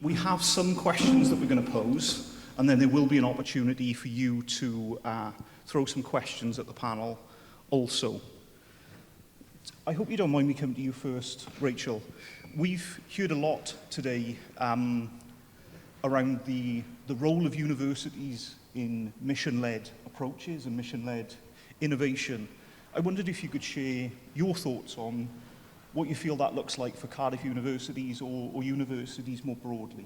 We have some questions that we're going to pose, and then there will be an opportunity for you to throw some questions at the panel also. I hope you don't mind me coming to you first, Rachel. We've heard a lot today around the role of universities in mission-led approaches and mission-led innovation. I wondered if you could share your thoughts on what you feel that looks like for Cardiff universities or universities more broadly.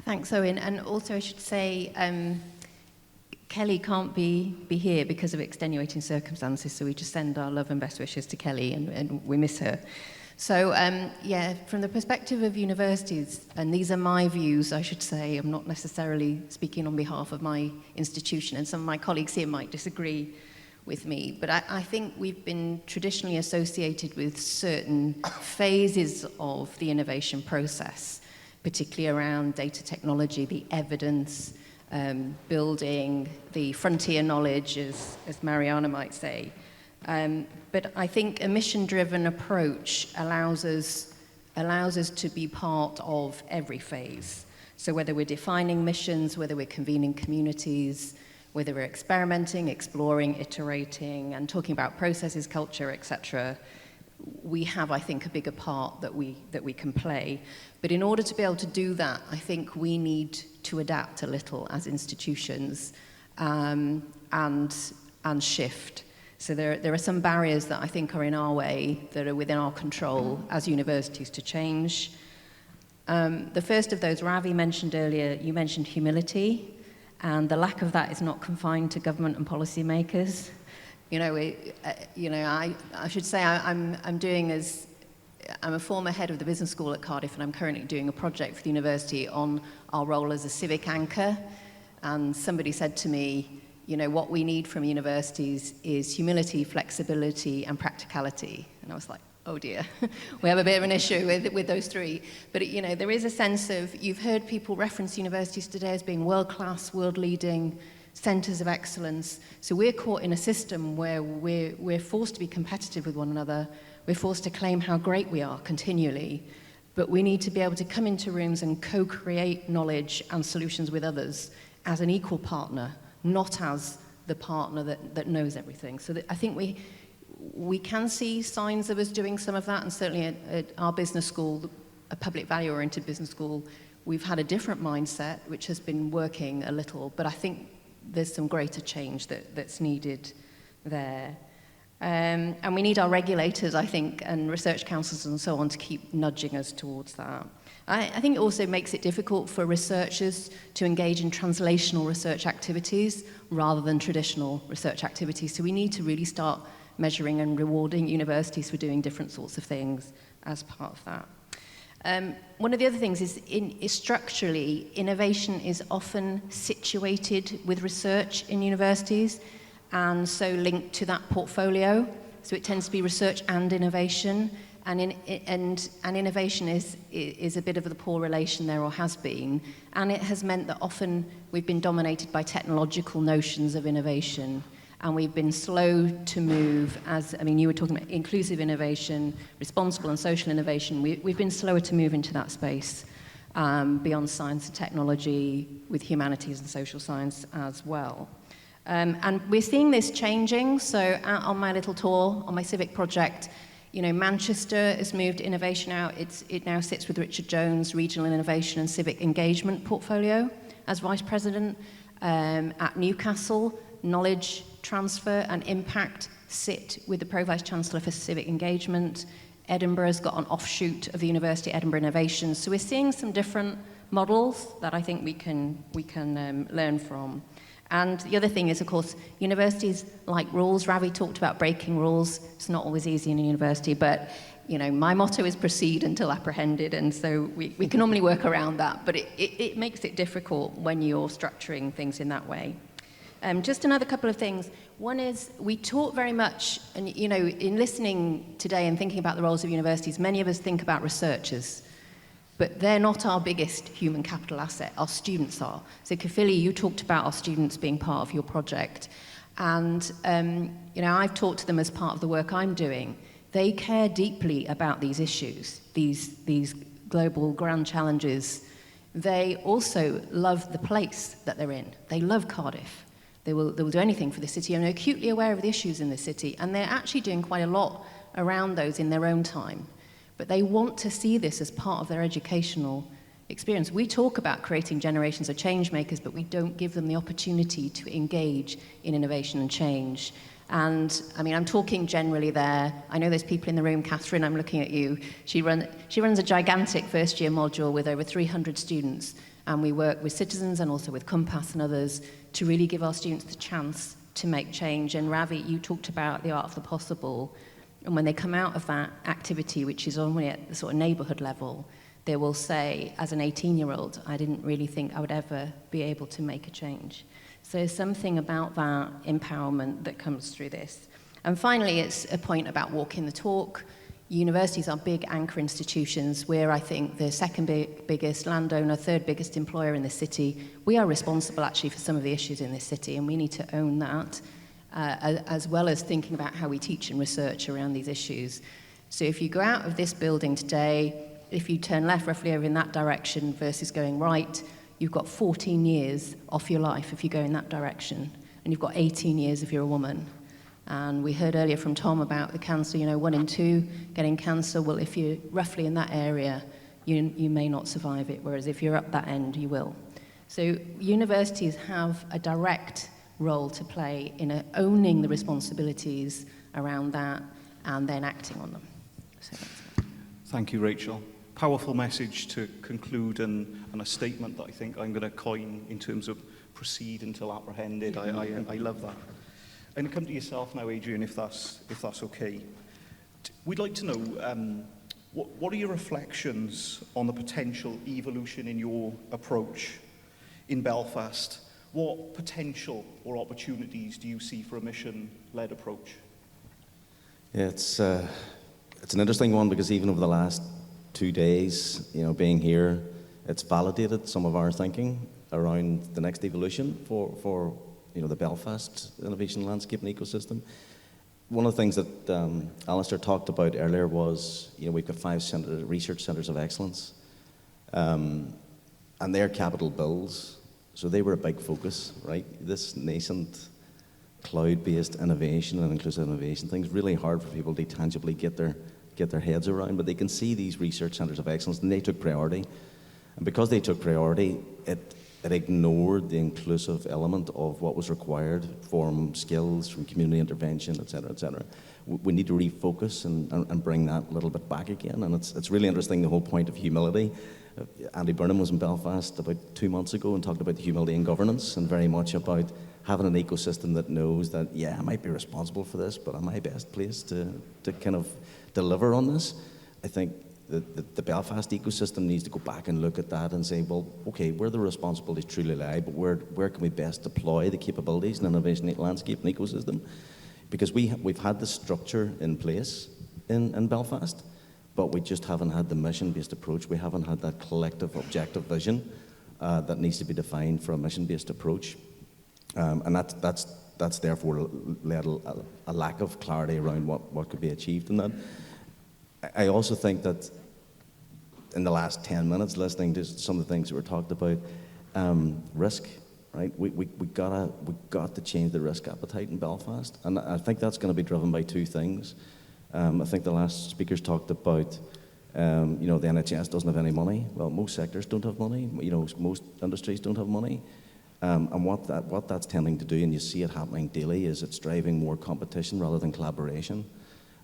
Thanks, Owen. And also I should say, Kelly can't be here because of extenuating circumstances, so we just send our love and best wishes to Kelly, and we miss her. So, yeah, from the perspective of universities, and these are my views, I should say, I'm not necessarily speaking on behalf of my institution, and some of my colleagues here might disagree with me, but I think we've been traditionally associated with certain phases of the innovation process, particularly around data technology, the evidence, building, the frontier knowledge, as Mariana might say. But I think a mission-driven approach allows us to be part of every phase. So whether we're defining missions, whether we're convening communities, whether we're experimenting, exploring, iterating, and talking about processes, culture, etc., we have, I think, a bigger part that we can play. But in order to be able to do that, I think we need to adapt a little as institutions and shift. So there are some barriers that I think are in our way, that are within our control as universities to change. The first of those, Ravi mentioned earlier, you mentioned humility. And the lack of that is not confined to government and policymakers. I should say I'm a former head of the business school at Cardiff, and I'm currently doing a project for the university on our role as a civic anchor. And somebody said to me, what we need from universities is humility, flexibility, and practicality. And I was like, oh dear, we have a bit of an issue with those three. But there is a sense of, you've heard people reference universities today as being world-class, world-leading centres of excellence. So we're caught in a system where we're forced to be competitive with one another. We're forced to claim how great we are continually. But we need to be able to come into rooms and co-create knowledge and solutions with others as an equal partner, not as the partner that knows everything. So I think we can see signs of us doing some of that, and certainly at our business school, a public value-oriented business school, we've had a different mindset, which has been working a little, but I think there's some greater change that's needed there. And we need our regulators, I think, and research councils and so on to keep nudging us towards that. I think it also makes it difficult for researchers to engage in translational research activities rather than traditional research activities. So we need to really start measuring and rewarding universities for doing different sorts of things as part of that. One of the other things is structurally, innovation is often situated with research in universities, and so linked to that portfolio. So it tends to be research and innovation, and innovation is a bit of the poor relation there, or has been, and it has meant that often we've been dominated by technological notions of innovation. And we've been slow to move, you were talking about inclusive innovation, responsible and social innovation. We've been slower to move into that space beyond science and technology, with humanities and social science as well. And we're seeing this changing. So on my little tour, on my civic project, Manchester has moved innovation out. It now sits with Richard Jones' Regional Innovation and Civic Engagement portfolio as Vice President. At Newcastle, knowledge transfer and impact sit with the Pro-Vice Chancellor for Civic Engagement. Edinburgh's got an offshoot of the University of Edinburgh Innovations. So we're seeing some different models that I think we can learn from. And the other thing is, of course, universities like rules. Ravi talked about breaking rules. It's not always easy in a university, but my motto is proceed until apprehended, and so we can normally work around that, but it makes it difficult when you're structuring things in that way. Just another couple of things. One is, we talk very much, and in listening today and thinking about the roles of universities, many of us think about researchers, but they're not our biggest human capital asset. Our students are. So Kafili, you talked about our students being part of your project, and I've talked to them as part of the work I'm doing. They care deeply about these issues, these global grand challenges, they also love the place that they're in. They love Cardiff. They will do anything for the city, and they're acutely aware of the issues in the city, and they're actually doing quite a lot around those in their own time. But they want to see this as part of their educational experience. We talk about creating generations of change makers, but we don't give them the opportunity to engage in innovation and change. And I mean, I'm talking generally there. I know there's people in the room. Catherine, I'm looking at you. She runs a gigantic first-year module with over 300 students, and we work with citizens and also with Compass and others to really give our students the chance to make change. And Ravi, you talked about the art of the possible. And when they come out of that activity, which is only at the sort of neighbourhood level, they will say, as an 18-year-old, I didn't really think I would ever be able to make a change. So there's something about that empowerment that comes through this. And finally, it's a point about walking the talk. Universities are big anchor institutions. We're, I think, the second biggest landowner, third biggest employer in the city. We are responsible, actually, for some of the issues in this city, and we need to own that, as well as thinking about how we teach and research around these issues. So if you go out of this building today, if you turn left roughly over in that direction versus going right, you've got 14 years off your life if you go in that direction, and you've got 18 years if you're a woman. And we heard earlier from Tom about the cancer, 1 in 2 getting cancer. Well, if you're roughly in that area, you may not survive it, whereas if you're up that end, you will. So universities have a direct role to play in owning the responsibilities around that and then acting on them. So that's it. Thank you, Rachel. Powerful message to conclude, and a statement that I think I'm going to coin in terms of proceed until apprehended. I love that. I'm going to come to yourself now, Adrian, if that's okay. We'd like to know, what are your reflections on the potential evolution in your approach in Belfast? What potential or opportunities do you see for a mission-led approach? Yeah, it's an interesting one, because even over the last 2 days, being here, it's validated some of our thinking around the next evolution for the Belfast innovation landscape and ecosystem. One of the things that Alistair talked about earlier was, we've got 5 research centres of excellence, and they're capital bills, so they were a big focus, right? This nascent cloud-based innovation and inclusive innovation thing's really hard for people to tangibly get their heads around, but they can see these research centres of excellence, and they took priority. And because they took priority, it ignored the inclusive element of what was required from skills, from community intervention, et cetera, et cetera. We need to refocus and bring that a little bit back again, and it's really interesting, the whole point of humility. Andy Burnham was in Belfast about 2 months ago and talked about the humility in governance, and very much about having an ecosystem that knows that, I might be responsible for this, but am I best placed to kind of deliver on this? I think the Belfast ecosystem needs to go back and look at that and say, well, okay, where the responsibilities truly lie, but where can we best deploy the capabilities and innovation landscape and ecosystem? Because we've had the structure in place in Belfast, but we just haven't had the mission-based approach. We haven't had that collective objective vision that needs to be defined for a mission-based approach. And that's therefore led a lack of clarity around what could be achieved in that. I also think that in the last 10 minutes, listening to some of the things that were talked about, risk, right? We got to change the risk appetite in Belfast, and I think that's going to be driven by 2 things. I think the last speakers talked about, the NHS doesn't have any money. Well, most sectors don't have money. Most industries don't have money. And what that's tending to do, and you see it happening daily, is it's driving more competition rather than collaboration.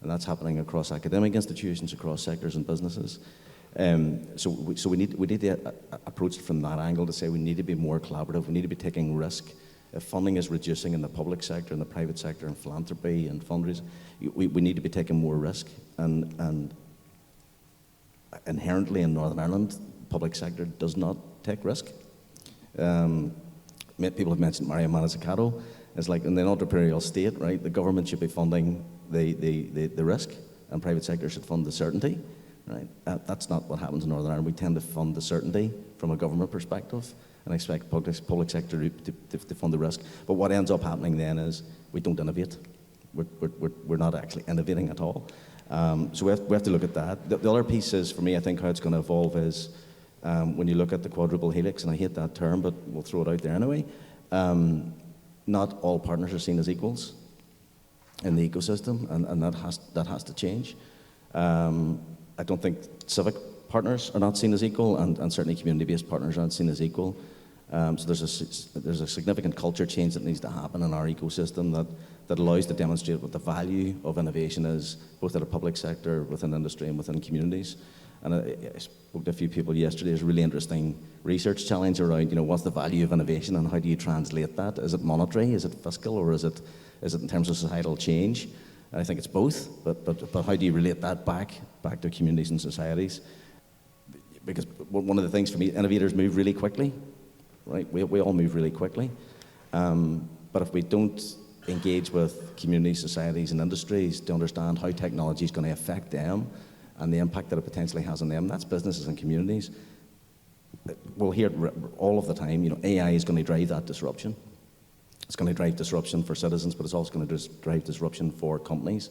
And that's happening across academic institutions, across sectors and businesses. So we need to approach it from that angle, to say we need to be more collaborative. We need to be taking risk. If funding is reducing in the public sector, in the private sector, in philanthropy and fundraising, we need to be taking more risk. And inherently in Northern Ireland, public sector does not take risk. People have mentioned Mario Mazzucato. It's like in the entrepreneurial state, right? The government should be funding the risk, and private sector should fund the certainty, right? That's not what happens in Northern Ireland. We tend to fund the certainty from a government perspective and expect public sector to fund the risk. But what ends up happening then is we don't innovate. We're not actually innovating at all. So we have to look at that. The other piece is, for me, I think how it's going to evolve is when you look at the quadruple helix, and I hate that term, but we'll throw it out there anyway, not all partners are seen as equals in the ecosystem, and that has to change. I don't think civic partners are not seen as equal, and certainly community-based partners aren't seen as equal. So there's a significant culture change that needs to happen in our ecosystem that allows to demonstrate what the value of innovation is, both at a public sector, within industry, and within communities. And I spoke to a few people yesterday. There's a really interesting research challenge around, what's the value of innovation and how do you translate that? Is it monetary? Is it fiscal? Or is it in terms of societal change? And I think it's both. But how do you relate that back to communities and societies? Because one of the things for me, innovators move really quickly, right? We all move really quickly. But if we don't engage with communities, societies, and industries to understand how technology is going to affect them and the impact that it potentially has on them, that's businesses and communities. We'll hear it all of the time, AI is going to drive that disruption. It's going to drive disruption for citizens, but it's also going to drive disruption for companies.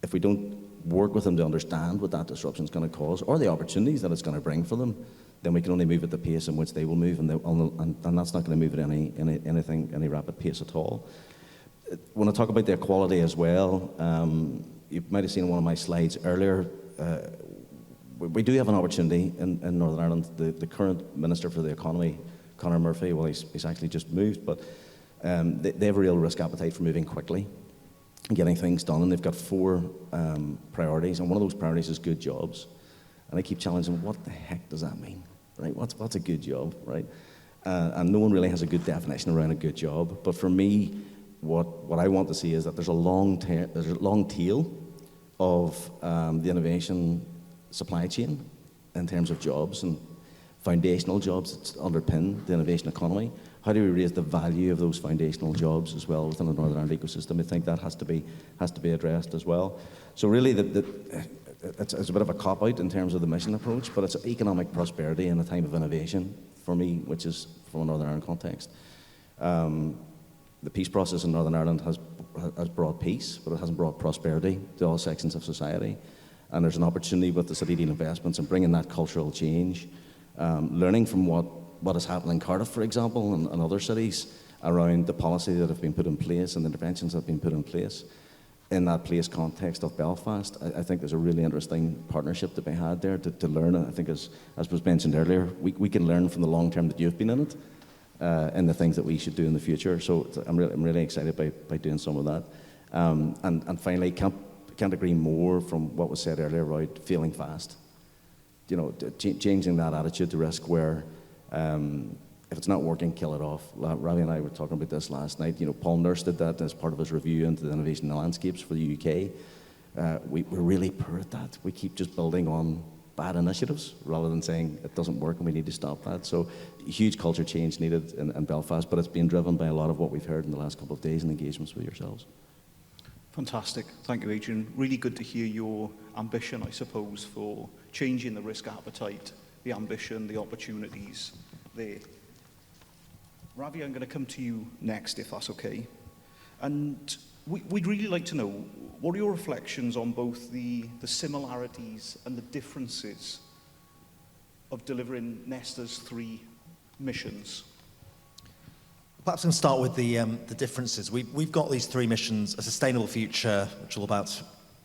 If we don't work with them to understand what that disruption is going to cause or the opportunities that it's going to bring for them, then we can only move at the pace in which they will move, and that's not going to move at any rapid pace at all. When I talk about the equality as well, you might have seen one of my slides earlier. We do have an opportunity in Northern Ireland. The current Minister for the Economy, Conor Murphy, well, he's actually just moved, but they have a real risk appetite for moving quickly and getting things done, and they've got 4 priorities, and one of those priorities is good jobs. And I keep challenging, what the heck does that mean, right? What's a good job, right? And no one really has a good definition around a good job. But for me, what I want to see is that there's a long tail of the innovation supply chain in terms of jobs and foundational jobs that underpin the innovation economy. How do we raise the value of those foundational jobs as well within the Northern Ireland ecosystem? I think that has to be addressed as well. So really, it's a bit of a cop-out in terms of the mission approach, but it's economic prosperity in a time of innovation for me, which is from a Northern Ireland context. The peace process in Northern Ireland has brought peace, but it hasn't brought prosperity to all sections of society. And there's an opportunity with the city deal investments and bringing that cultural change, learning from what has happened in Cardiff, for example, and other cities around the policy that have been put in place and the interventions that have been put in place in that place context of Belfast. I think there's a really interesting partnership to be had there to learn. I think as was mentioned earlier, we can learn from the long term that you've been in it and the things that we should do in the future. So I'm really excited by doing some of that. And finally, can't agree more from what was said earlier about failing fast. Changing that attitude to risk where if it's not working, kill it off. Ravi and I were talking about this last night. Paul Nurse did that as part of his review into the innovation landscapes for the UK. We're really poor at that. We keep just building on bad initiatives rather than saying it doesn't work and we need to stop that. So huge culture change needed in Belfast, but it's being driven by a lot of what we've heard in the last couple of days in engagements with yourselves. Fantastic. Thank you, Adrian. Really good to hear your ambition, I suppose, for changing the risk appetite, the ambition, the opportunities there. Ravi, I'm going to come to you next, if that's okay. And we'd really like to know, what are your reflections on both the similarities and the differences of delivering Nesta's 3 missions? Perhaps I can start with the differences. We've got these 3 missions: a sustainable future, which is all about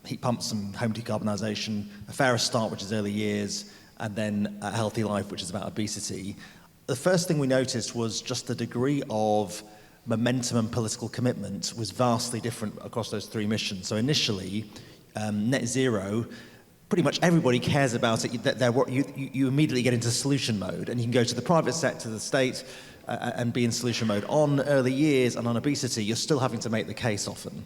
heat pumps and home decarbonisation; a fairer start, which is early years; and then a healthy life, which is about obesity. The first thing we noticed was just the degree of momentum and political commitment was vastly different across those 3 missions. So initially, net zero, pretty much everybody cares about it. You immediately get into solution mode, and you can go to the private sector, the state, and be in solution mode. On early years and on obesity, you're still having to make the case often.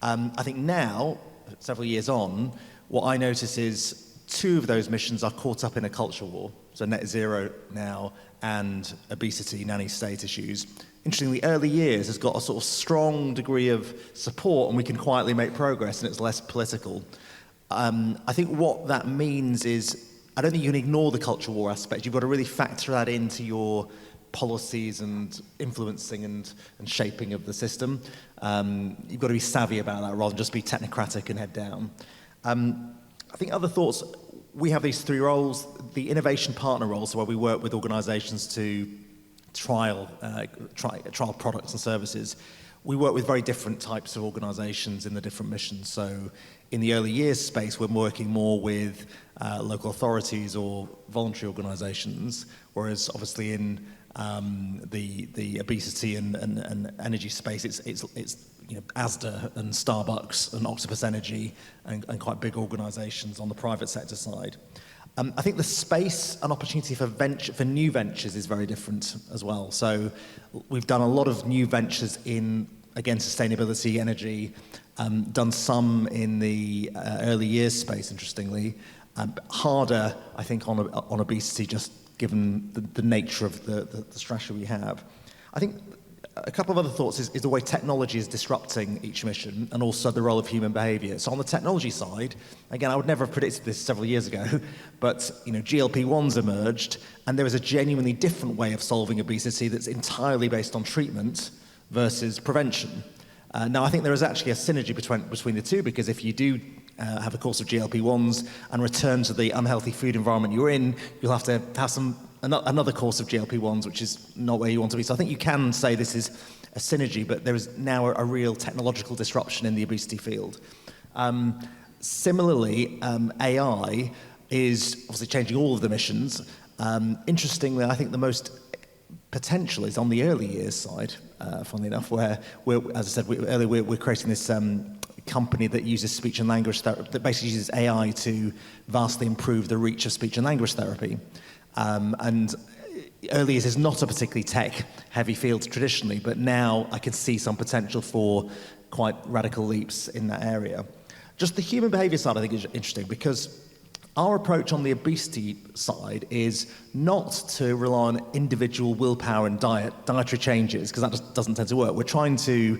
I think now, several years on, what I notice is 2 of those missions are caught up in a culture war. So net zero now and obesity, nanny state issues. Interestingly, early years has got a sort of strong degree of support and we can quietly make progress and it's less political. I think what that means is, I don't think you can ignore the culture war aspect. You've got to really factor that into your policies and influencing and shaping of the system. You've got to be savvy about that rather than just be technocratic and head down. I think other thoughts, we have these three roles. The innovation partner role, so where we work with organisations to trial products and services. We work with very different types of organisations in the different missions. So in the early years space, we're working more with local authorities or voluntary organisations, whereas obviously in the obesity and energy space, it's Asda and Starbucks and Octopus Energy and quite big organisations on the private sector side. I think the space and opportunity for new ventures is very different as well. So we've done a lot of new ventures in, again, sustainability, energy, done some in the early years space, interestingly. Harder, I think, on obesity, just given the nature of the strategy we have. I think a couple of other thoughts is the way technology is disrupting each mission and also the role of human behaviour. So on the technology side, again, I would never have predicted this several years ago, but GLP-1s emerged and there is a genuinely different way of solving obesity that's entirely based on treatment versus prevention. Now, I think there is actually a synergy between the two, because if you do have a course of GLP-1s and return to the unhealthy food environment you're in, you'll have to have another course of GLP-1s, which is not where you want to be. So I think you can say this is a synergy, but there is now a real technological disruption in the obesity field. Similarly, AI is obviously changing all of the missions. Interestingly, I think the most potential is on the early years side, funnily enough, where as I said earlier, we're creating this company that uses speech and language therapy, that basically uses AI to vastly improve the reach of speech and language therapy. And early years is not a particularly tech-heavy field traditionally, but now I can see some potential for quite radical leaps in that area. Just the human behaviour side, I think, is interesting, because our approach on the obesity side is not to rely on individual willpower and dietary changes, because that just doesn't tend to work. We're trying to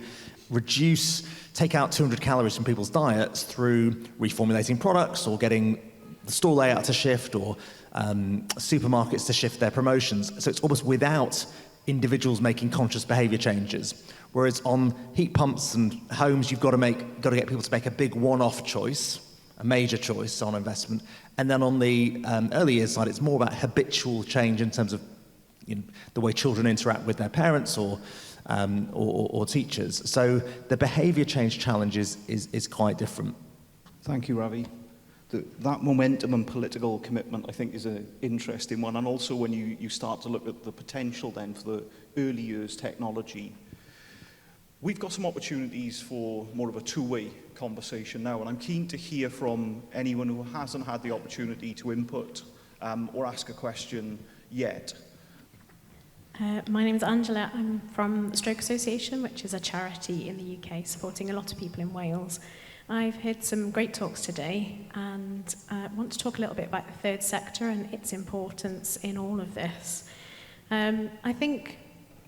take out 200 calories from people's diets through reformulating products or getting the store layout to shift or supermarkets to shift their promotions. So it's almost without individuals making conscious behaviour changes. Whereas on heat pumps and homes, you've got to get people to make a big one-off choice, a major choice on investment. And then on the early years side, it's more about habitual change in terms of the way children interact with their parents or teachers. So the behaviour change challenge is quite different. Thank you, Ravi. That momentum and political commitment, I think, is an interesting one. And also when you start to look at the potential then for the early years technology, we've got some opportunities for more of a two-way conversation now. And I'm keen to hear from anyone who hasn't had the opportunity to input or ask a question yet. My name is Angela. I'm from the Stroke Association, which is a charity in the UK supporting a lot of people in Wales. I've heard some great talks today, and I want to talk a little bit about the third sector and its importance in all of this. I think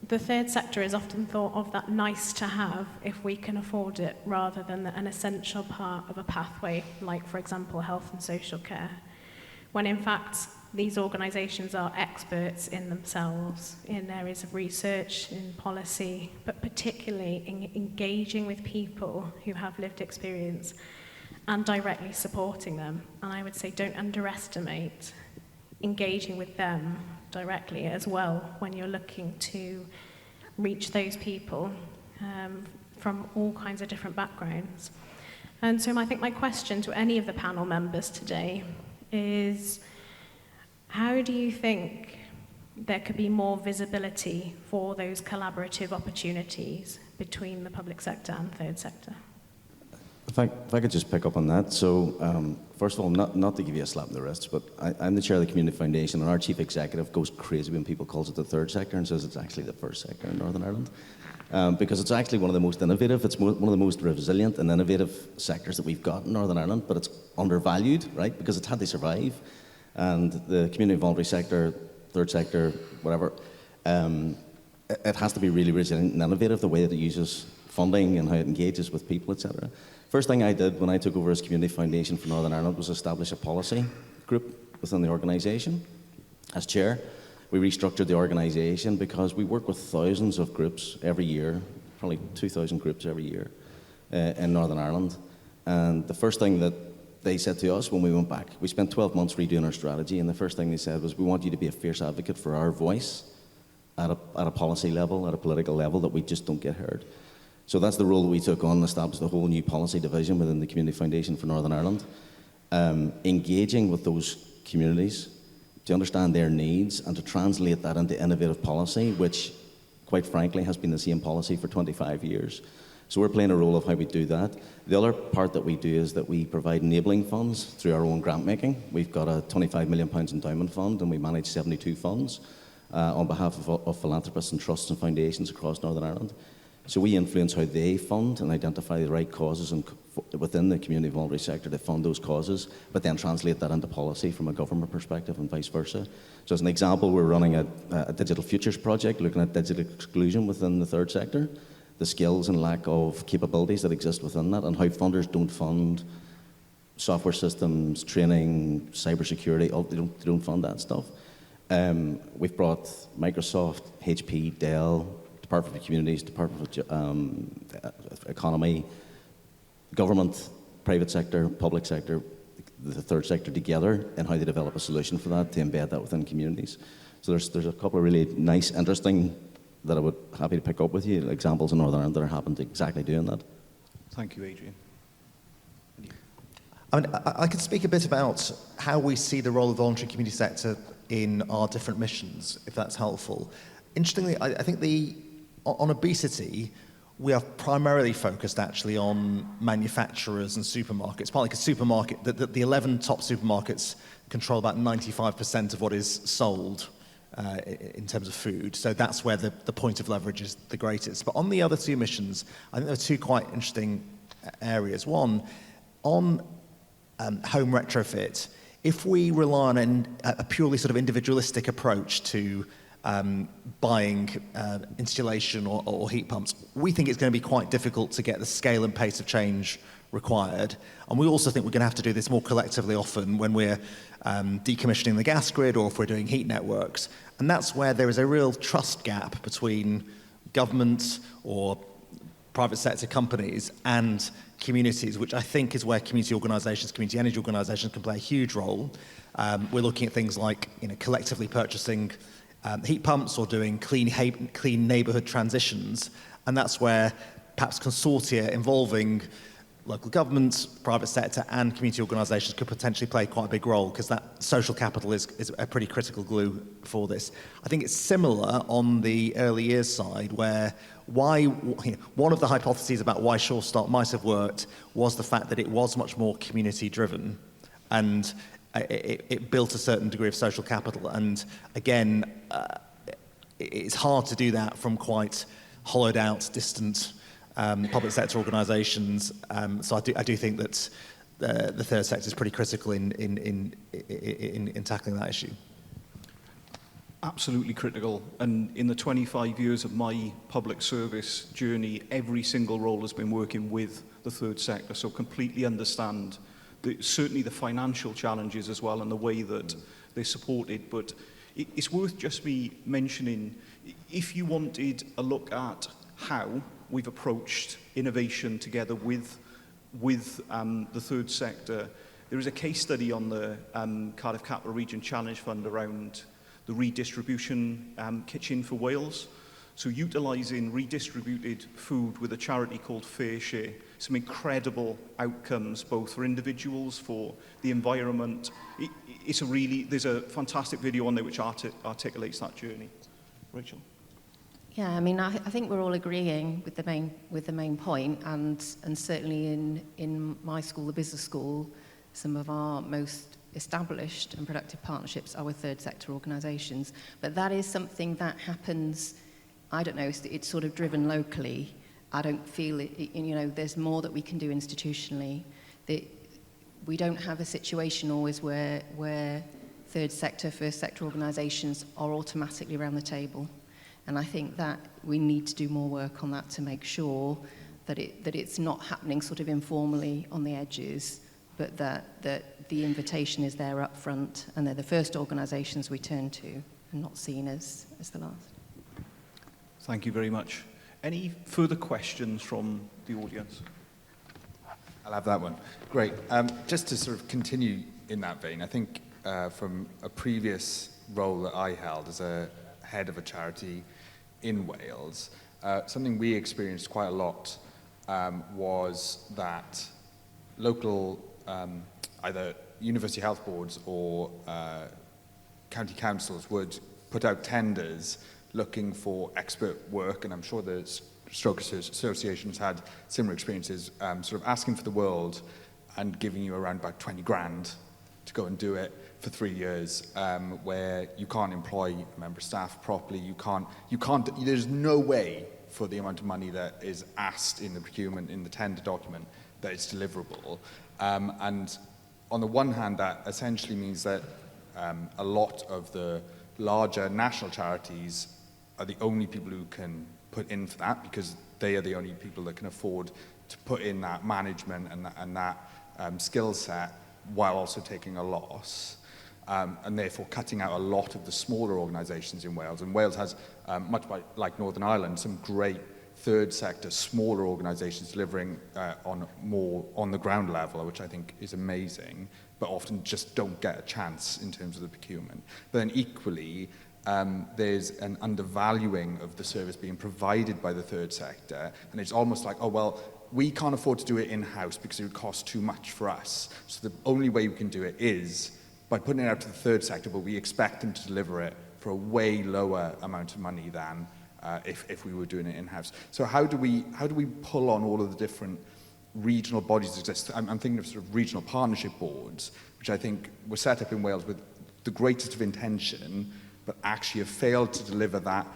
the third sector is often thought of that nice to have if we can afford it, rather than an essential part of a pathway, like, for example, health and social care, when in fact these organisations are experts in themselves, in areas of research, in policy, but particularly in engaging with people who have lived experience and directly supporting them. And I would say don't underestimate engaging with them directly as well when you're looking to reach those people from all kinds of different backgrounds. And so I think my question to any of the panel members today is, how do you think there could be more visibility for those collaborative opportunities between the public sector and third sector? If I could just pick up on that. So, first of all, not to give you a slap in the wrist, but I'm the chair of the Community Foundation, and our chief executive goes crazy when people calls it the third sector and says it's actually the first sector in Northern Ireland. Because it's actually one of the most innovative, it's one of the most resilient and innovative sectors that we've got in Northern Ireland, but it's undervalued, right? Because it's had to survive. And the community voluntary sector, third sector, whatever, it has to be really resilient and innovative, the way that it uses funding and how it engages with people, etc. First thing I did when I took over as Community Foundation for Northern Ireland was establish a policy group within the organisation. As chair, we restructured the organisation because we work with thousands of groups every year, probably 2,000 groups every year in Northern Ireland. And the first thing that they said to us when we went back, we spent 12 months redoing our strategy, and the first thing they said was, we want you to be a fierce advocate for our voice at a policy level, at a political level, that we just don't get heard. So that's the role that we took on, established a whole new policy division within the Community Foundation for Northern Ireland, engaging with those communities to understand their needs and to translate that into innovative policy, which, quite frankly, has been the same policy for 25 years. So we're playing a role of how we do that. The other part that we do is that we provide enabling funds through our own grant making. We've got a £25 million endowment fund, and we manage 72 funds on behalf of philanthropists and trusts and foundations across Northern Ireland. So we influence how they fund and identify the right causes within the community voluntary sector to fund those causes, but then translate that into policy from a government perspective and vice versa. So as an example, we're running a digital futures project looking at digital exclusion within the third sector, the skills and lack of capabilities that exist within that, and how funders don't fund software systems, training, cybersecurity. They don't fund that stuff. We've brought Microsoft, HP, Dell, Department of Communities, Department of Economy, government, private sector, public sector, the third sector together, and how they develop a solution for that to embed that within communities. So there's a couple of really nice, interesting, that I would happy to pick up with you, examples in Northern Ireland that are happening to exactly doing that. Thank you, Adrian. I mean, I could speak a bit about how we see the role of the voluntary community sector in our different missions, if that's helpful. Interestingly, I think on obesity, we are primarily focused actually on manufacturers and supermarkets, partly because the 11 top supermarkets control about 95% of what is sold in terms of food. So that's where the point of leverage is the greatest. But on the other two missions, I think there are two quite interesting areas. One, on home retrofit, if we rely on a purely sort of individualistic approach to buying installation or heat pumps, we think it's going to be quite difficult to get the scale and pace of change required. And we also think we're going to have to do this more collectively often when we're decommissioning the gas grid or if we're doing heat networks. And that's where there is a real trust gap between government or private sector companies and communities, which I think is where community organisations, community energy organisations can play a huge role. We're looking at things like collectively purchasing heat pumps or doing clean neighbourhood transitions, and that's where perhaps consortia involving local governments, private sector and community organisations could potentially play quite a big role, because that social capital is a pretty critical glue for this. I think it's similar on the early years side, where one of the hypotheses about why Sure Start might have worked was the fact that it was much more community driven, and it built a certain degree of social capital. And again, it's hard to do that from quite hollowed out, distant public sector organisations. So I do think that the third sector is pretty critical in tackling that issue. Absolutely critical. And in the 25 years of my public service journey, every single role has been working with the third sector, so completely understand certainly the financial challenges as well and the way that they're supported. But it's worth just me mentioning, if you wanted a look at how we've approached innovation together with the third sector, there is a case study on the Cardiff Capital Region Challenge Fund around the redistribution kitchen for Wales. So utilising redistributed food with a charity called Fair Share, some incredible outcomes both for individuals, for the environment. There's a fantastic video on there which articulates that journey. Rachel? Yeah, I mean, I think we're all agreeing with the main point, and certainly in my school, the business school, some of our most established and productive partnerships are with third sector organisations. But that is something that happens, I don't know, it's sort of driven locally. I don't feel it, there's more that we can do institutionally. We don't have a situation always where third sector, first sector organisations are automatically around the table. And I think that we need to do more work on that to make sure that it's not happening sort of informally on the edges, but that the invitation is there up front, and they're the first organisations we turn to and not seen as the last. Thank you very much. Any further questions from the audience? I'll have that one. Great. Just to sort of continue in that vein, I think from a previous role that I held as a head of a charity in Wales, something we experienced quite a lot was that local either university health boards or county councils would put out tenders looking for expert work, and I'm sure the Stroke Association's had similar experiences, sort of asking for the world and giving you around about 20 grand to go and do it for 3 years, where you can't employ member staff properly, there's no way for the amount of money that is asked in the procurement, in the tender document, that it's deliverable. And on the one hand, that essentially means that a lot of the larger national charities are the only people who can put in for that, because they are the only people that can afford to put in that management and that skill set while also taking a loss, and therefore cutting out a lot of the smaller organisations in Wales. And Wales has, much like Northern Ireland, some great third sector, smaller organisations delivering on the ground level, which I think is amazing, but often just don't get a chance in terms of the procurement. But then equally, there's an undervaluing of the service being provided by the third sector, and it's almost like, oh, well, we can't afford to do it in-house because it would cost too much for us. So the only way we can do it is by putting it out to the third sector, but we expect them to deliver it for a way lower amount of money than if we were doing it in-house. So how do we pull on all of the different regional bodies that exist? I'm thinking of sort of regional partnership boards, which I think were set up in Wales with the greatest of intention, but actually have failed to deliver that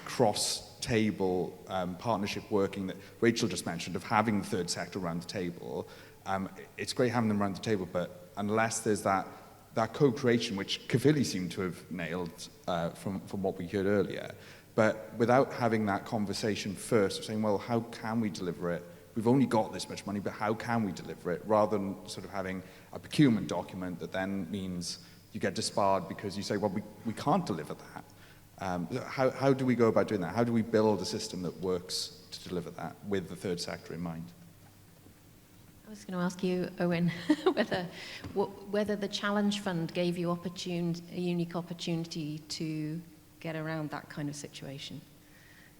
cross-table partnership working that Rachel just mentioned, of having the third sector around the table. It's great having them around the table, but unless there's that co-creation, which Caerphilly seemed to have nailed from what we heard earlier, but without having that conversation first of saying, well, how can we deliver it? We've only got this much money, but how can we deliver it? Rather than sort of having a procurement document that then means you get disbarred because you say, well, we can't deliver that. How do we go about doing that? How do we build a system that works to deliver that with the third sector in mind? I was going to ask you, Owen, whether the Challenge Fund gave you a unique opportunity to get around that kind of situation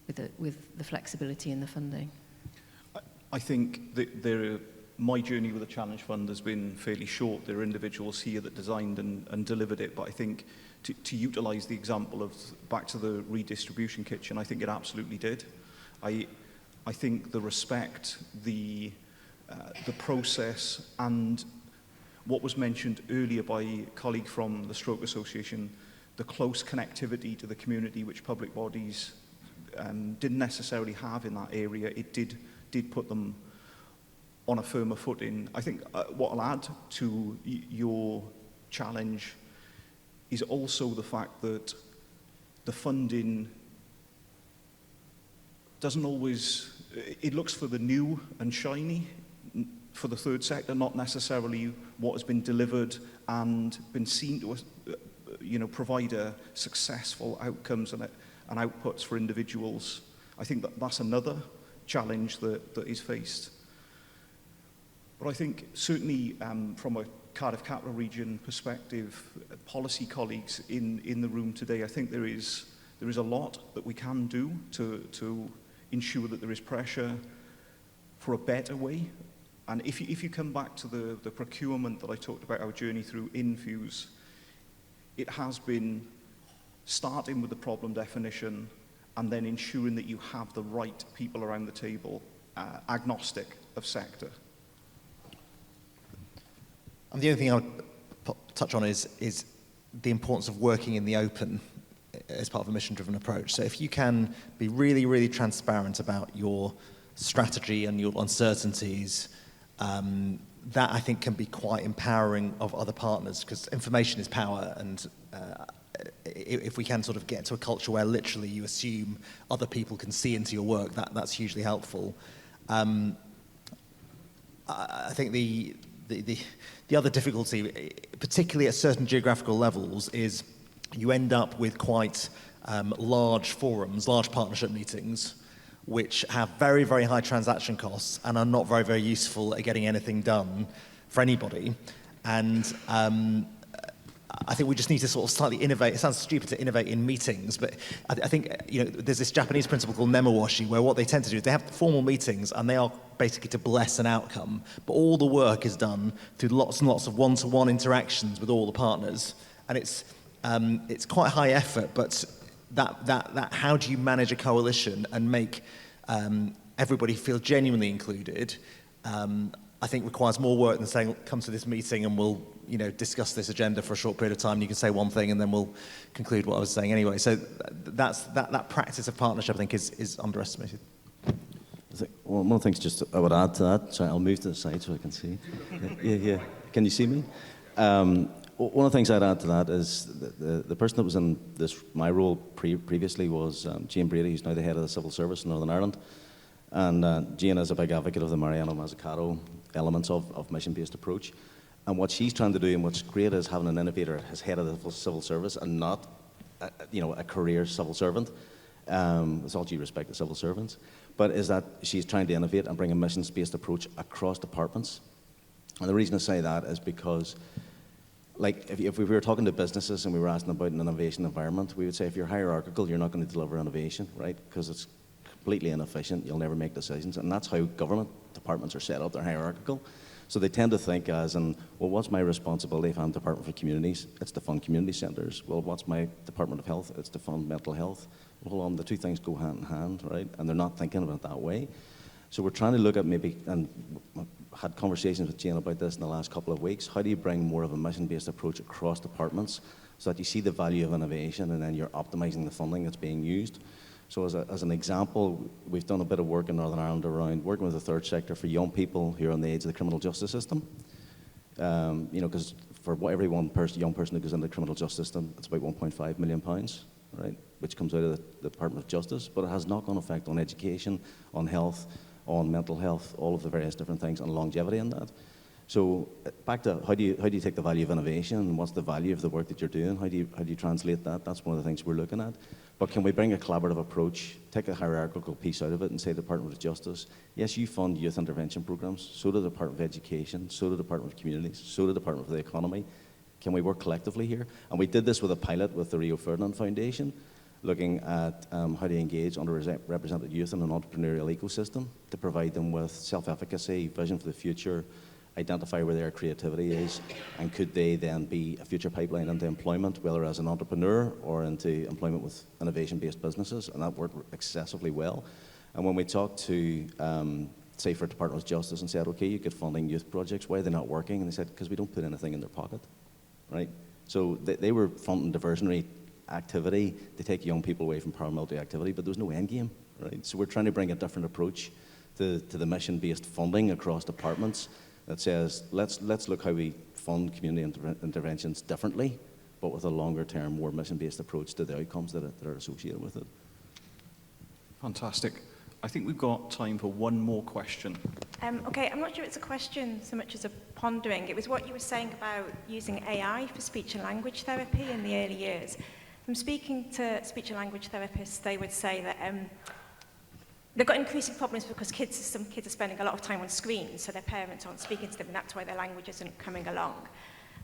with the flexibility in the funding. I think that my journey with the Challenge Fund has been fairly short. There are individuals here that designed and delivered it, but I think to utilise the example of back to the redistribution kitchen, I think it absolutely did. I think the respect, the process, and what was mentioned earlier by a colleague from the Stroke Association, the close connectivity to the community which public bodies didn't necessarily have in that area, it did put them on a firmer footing. I think what I'll add to your challenge is also the fact that the funding doesn't always, it looks for the new and shiny for the third sector, not necessarily what has been delivered and been seen to provide successful outcomes and outputs for individuals. I think that's another challenge that is faced. But I think certainly from a Cardiff Capital Region perspective, policy colleagues in the room today, I think there is a lot that we can do to ensure that there is pressure for a better way. And if you come back to the procurement that I talked about, our journey through Infuse, it has been starting with the problem definition and then ensuring that you have the right people around the table, agnostic of sector. And the only thing I would touch on is the importance of working in the open as part of a mission-driven approach. So if you can be really, really transparent about your strategy and your uncertainties, that I think can be quite empowering of other partners, because information is power, and if we can sort of get to a culture where literally you assume other people can see into your work, that's hugely helpful. I think the other difficulty, particularly at certain geographical levels, is you end up with quite large forums, large partnership meetings, which have very, very high transaction costs and are not very, very useful at getting anything done for anybody. And I think we just need to sort of slightly innovate. It sounds stupid to innovate in meetings, but I think there's this Japanese principle called nemawashi, where what they tend to do is they have formal meetings and they are basically to bless an outcome, but all the work is done through lots and lots of one-to-one interactions with all the partners, and it's quite high effort. But that how do you manage a coalition and make everybody feel genuinely included? I think requires more work than saying, come to this meeting and we'll discuss this agenda for a short period of time. You can say one thing and then we'll conclude what I was saying anyway. So that practice of partnership, I think, is underestimated. One of the things just I would add to that, sorry, I'll move to the side so I can see. Yeah. Can you see me? One of the things I'd add to that is the person that was in my role previously was Jane Brady, who's now the head of the civil service in Northern Ireland. And Jane is a big advocate of the Mariano Mazzucato elements of mission-based approach. And what she's trying to do, and what's great, is having an innovator as head of the civil service and not a career civil servant. With all due respect to civil servants. But is that she's trying to innovate and bring a missions-based approach across departments. And the reason I say that is because, like, if we were talking to businesses and we were asking about an innovation environment, we would say if you're hierarchical, you're not going to deliver innovation, right? Because it's completely inefficient, you'll never make decisions. And that's how government departments are set up, they're hierarchical. So they tend to think as in, well, what's my responsibility if I'm Department for Communities? It's to fund community centres. Well, what's my Department of Health? It's to fund mental health. Well, hold on, the two things go hand in hand, right? And they're not thinking about it that way. So we're trying to look at maybe, and had conversations with Jane about this in the last couple of weeks, how do you bring more of a mission-based approach across departments so that you see the value of innovation and then you're optimising the funding that's being used? So as an example, we've done a bit of work in Northern Ireland around working with the third sector for young people who are on the edge of the criminal justice system. Because for every young person who goes into the criminal justice system, it's about £1.5 million, right, which comes out of the Department of Justice, but it has knock-on effect on education, on health, on mental health, all of the various different things, and longevity in that. So back to how do you take the value of innovation and what's the value of the work that you're doing? How do you translate that? That's one of the things we're looking at. But can we bring a collaborative approach, take a hierarchical piece out of it and say the Department of Justice, yes, you fund youth intervention programs, so do the Department of Education, so do the Department of Communities, so do the Department for the Economy. Can we work collectively here? And we did this with a pilot with the Rio Ferdinand Foundation, looking at how to engage underrepresented youth in an entrepreneurial ecosystem to provide them with self-efficacy, vision for the future, identify where their creativity is, and could they then be a future pipeline into employment, whether as an entrepreneur or into employment with innovation-based businesses, and that worked excessively well. And when we talked to, say, for Department of Justice and said, okay, you get funding youth projects, why are they not working? And they said, because we don't put anything in their pocket, right? So they were funding diversionary activity to take young people away from paramilitary activity, but there was no end game, right? So we're trying to bring a different approach to the mission-based funding across departments that says, let's look how we fund community interventions differently, but with a longer-term, more mission-based approach to the outcomes that are associated with it. Fantastic. I think we've got time for one more question. Okay, I'm not sure it's a question so much as a pondering. It was what you were saying about using AI for speech and language therapy in the early years. From speaking to speech and language therapists, they would say that they've got increasing problems because some kids are spending a lot of time on screens, so their parents aren't speaking to them, and that's why their language isn't coming along.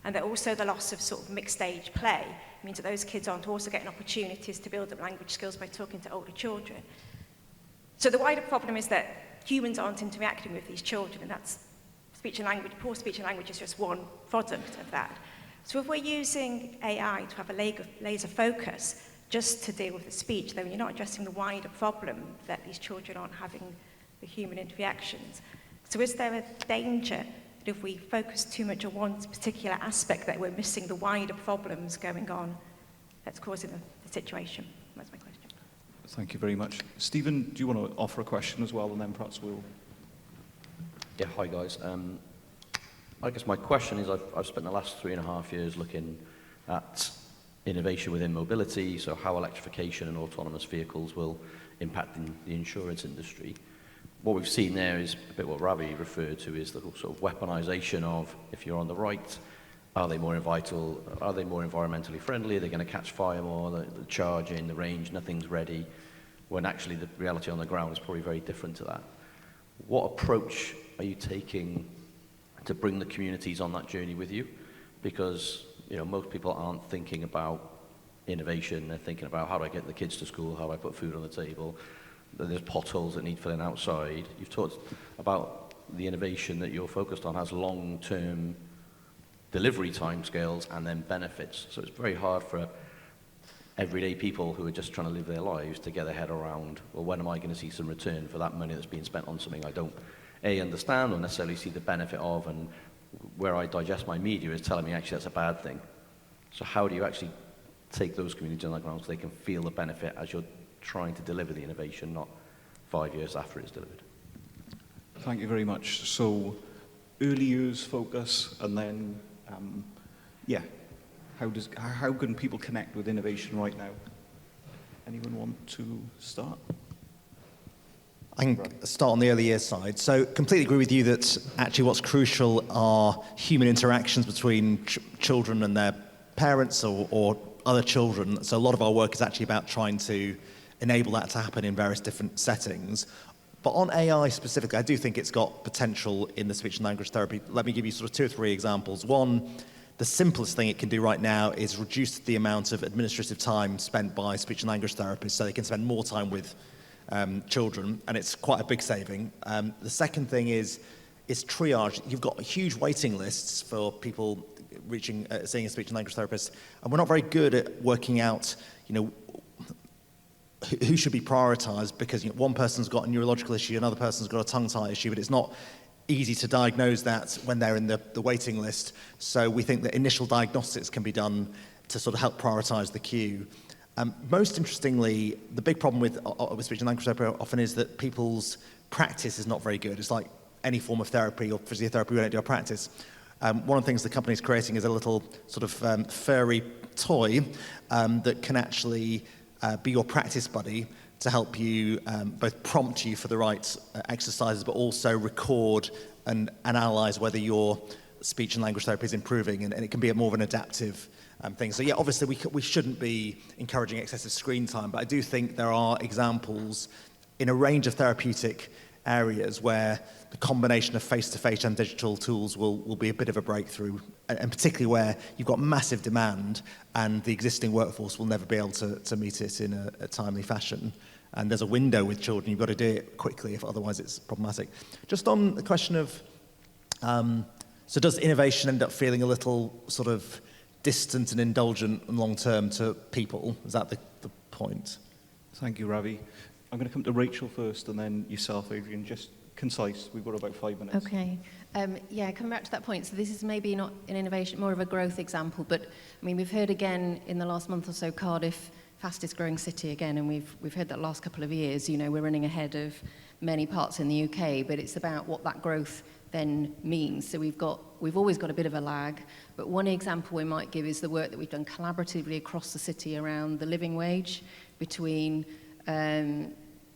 And that also the loss of sort of mixed age play means that those kids aren't also getting opportunities to build up language skills by talking to older children. So the wider problem is that humans aren't interacting with these children, and that's speech and language. Poor speech and language is just one product of that. So if we're using AI to have a laser focus just to deal with the speech, then you're not addressing the wider problem that these children aren't having the human interactions. So is there a danger that if we focus too much on one particular aspect that we're missing the wider problems going on that's causing the situation? That's my question. Thank you very much. Stephen, do you want to offer a question as well, and then perhaps we'll... Yeah, hi guys. I guess my question is, I've spent the last 3.5 years looking at innovation within mobility, so how electrification and autonomous vehicles will impact the insurance industry. What we've seen there is a bit what Ravi referred to, is the sort of weaponization of, if you're on the right, are they more environmentally friendly? Are they going to catch fire more? The charging, the range, nothing's ready. when actually the reality on the ground is probably very different to that. What approach are you taking to bring the communities on that journey with you? Because most people aren't thinking about innovation. They're thinking about, how do I get the kids to school? How do I put food on the table? There's potholes that need filling outside. You've talked about the innovation that you're focused on has long-term delivery timescales and then benefits. So it's very hard for everyday people who are just trying to live their lives to get their head around, well, when am I going to see some return for that money that's being spent on something I don't understand or necessarily see the benefit of, and where I digest my media is telling me actually that's a bad thing. So how do you actually take those communities on the ground so they can feel the benefit as you're trying to deliver the innovation, not 5 years after it's delivered? Thank you very much. So, early years focus, and then, how can people connect with innovation right now? Anyone want to start? I can start on the early years side. So completely agree with you that actually what's crucial are human interactions between children and their parents or other children. So a lot of our work is actually about trying to enable that to happen in various different settings. But on AI specifically, I do think it's got potential in the speech and language therapy. Let me give you sort of 2 or 3 examples. One, the simplest thing it can do right now is reduce the amount of administrative time spent by speech and language therapists so they can spend more time with children, and it's quite a big saving. The second thing is triage. You've got huge waiting lists for people seeing a speech and language therapist, and we're not very good at working out, who should be prioritised, because one person's got a neurological issue, another person's got a tongue-tie issue, but it's not easy to diagnose that when they're in the waiting list. So we think that initial diagnostics can be done to sort of help prioritise the queue. Most interestingly, the big problem with speech and language therapy often is that people's practice is not very good. It's like any form of therapy or physiotherapy, we don't do a practice. One of the things the company's creating is a little sort of furry toy that can actually be your practice buddy to help you both prompt you for the right exercises, but also record and analyse whether your speech and language therapy is improving, and it can be more of an adaptive thing. So yeah, obviously we shouldn't be encouraging excessive screen time, but I do think there are examples in a range of therapeutic areas where the combination of face-to-face and digital tools will be a bit of a breakthrough, and particularly where you've got massive demand and the existing workforce will never be able to meet it in a timely fashion. And there's a window with children, you've got to do it quickly, if otherwise it's problematic. Just on the question of, so does innovation end up feeling a little sort of distant and indulgent and long-term to people? Is that the point? Thank you, Ravi. I'm going to come to Rachel first, and then yourself, Adrian. Just concise. We've got about 5 minutes. Okay. Coming back to that point, so this is maybe not an innovation, more of a growth example, but I mean, we've heard again in the last month or so, Cardiff, fastest growing city again, and we've heard that last couple of years, we're running ahead of many parts in the UK, but it's about what that growth then means. So we've always got a bit of a lag, but one example we might give is the work that we've done collaboratively across the city around the living wage between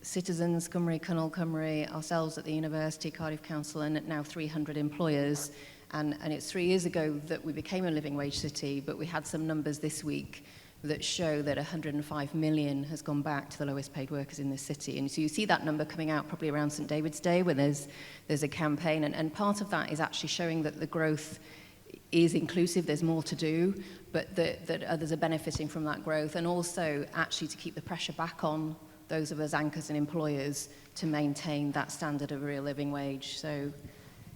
Citizens, Cymru, Cynnal Cymru, ourselves at the University, Cardiff Council, and now 300 employers. And it's 3 years ago that we became a living wage city, but we had some numbers this week that show that 105 million has gone back to the lowest paid workers in this city. And so you see that number coming out probably around St David's Day, where there's a campaign, and part of that is actually showing that the growth is inclusive, there's more to do, but that others are benefiting from that growth, and also actually to keep the pressure back on those of us anchors and employers to maintain that standard of a real living wage. So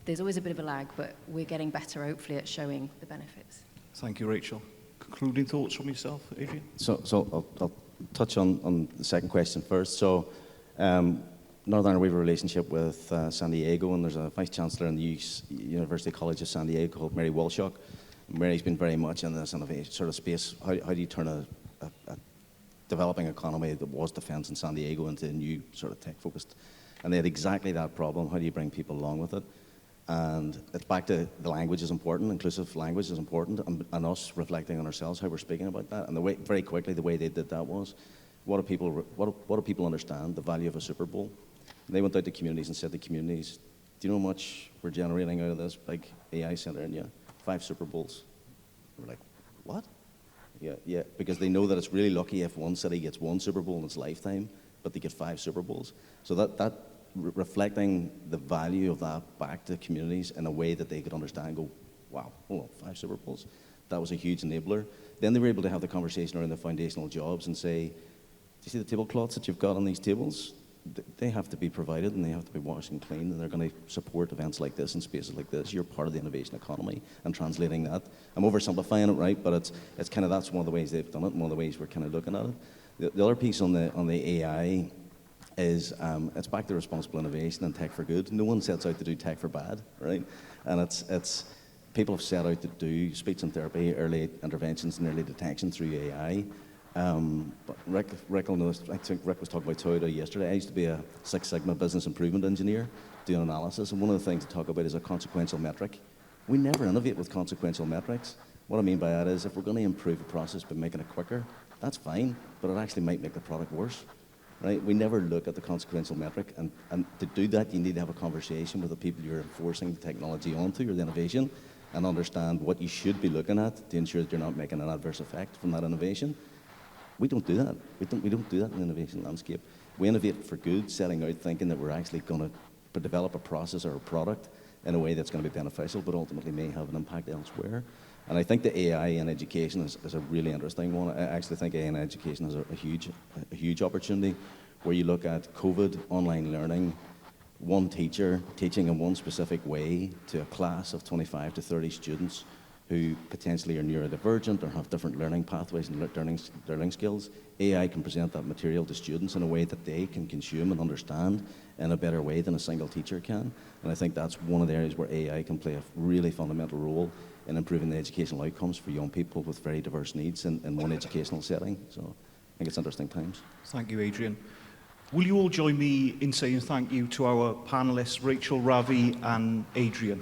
there's always a bit of a lag, but we're getting better, hopefully, at showing the benefits. Thank you, Rachel. Concluding thoughts from yourself, Adrian? So I'll touch on the second question first. So Northern Ireland, we have a relationship with San Diego, and there's a vice chancellor in the University College of San Diego called Mary Walshock. Mary's been very much in this innovation sort of space. How do you turn a developing economy that was defence in San Diego into a new sort of tech-focused? And they had exactly that problem. How do you bring people along with it? And it's back to the language is important, inclusive language is important, and us reflecting on ourselves, how we're speaking about that. And the way, very quickly, the way they did that was, what do people understand the value of a Super Bowl? And they went out to communities and said to communities, do you know how much we're generating out of this big AI centre in you? 5 Super Bowls. We're like, what? Yeah, because they know that it's really lucky if one city gets 1 Super Bowl in its lifetime, but they get 5 Super Bowls. So that reflecting the value of that back to communities in a way that they could understand and go, wow, hold on, 5 Super Bowls. That was a huge enabler. Then they were able to have the conversation around the foundational jobs and say, do you see the tablecloths that you've got on these tables? They have to be provided and they have to be washed and cleaned, and they're going to support events like this and spaces like this. You're part of the innovation economy and translating that. I'm oversimplifying it, right? But it's kind of, that's one of the ways they've done it and one of the ways we're kind of looking at it. The other piece on the AI is it's back to responsible innovation and tech for good. No one sets out to do tech for bad, right? And it's people have set out to do speech and therapy, early interventions and early detection through AI. But Rick will know this. I think Rick was talking about Toyota yesterday. I used to be a Six Sigma business improvement engineer doing analysis, and one of the things to talk about is a consequential metric. We never innovate with consequential metrics. What I mean by that is if we're going to improve a process by making it quicker, that's fine, but it actually might make the product worse. Right? We never look at the consequential metric, and to do that, you need to have a conversation with the people you're enforcing the technology onto or the innovation, and understand what you should be looking at to ensure that you're not making an adverse effect from that innovation. We don't do that. We don't do that in the innovation landscape. We innovate for good, setting out thinking that we're actually going to develop a process or a product in a way that's going to be beneficial, but ultimately may have an impact elsewhere. And I think the AI in education is a really interesting one. I actually think AI in education is a huge opportunity where you look at COVID, online learning, one teacher teaching in one specific way to a class of 25 to 30 students who potentially are neurodivergent or have different learning pathways and learning skills. AI can present that material to students in a way that they can consume and understand in a better way than a single teacher can. And I think that's one of the areas where AI can play a really fundamental role in improving the educational outcomes for young people with very diverse needs in one educational setting. So I think it's interesting times. Thank you, Adrian. Will you all join me in saying thank you to our panellists, Rachel, Ravi and Adrian?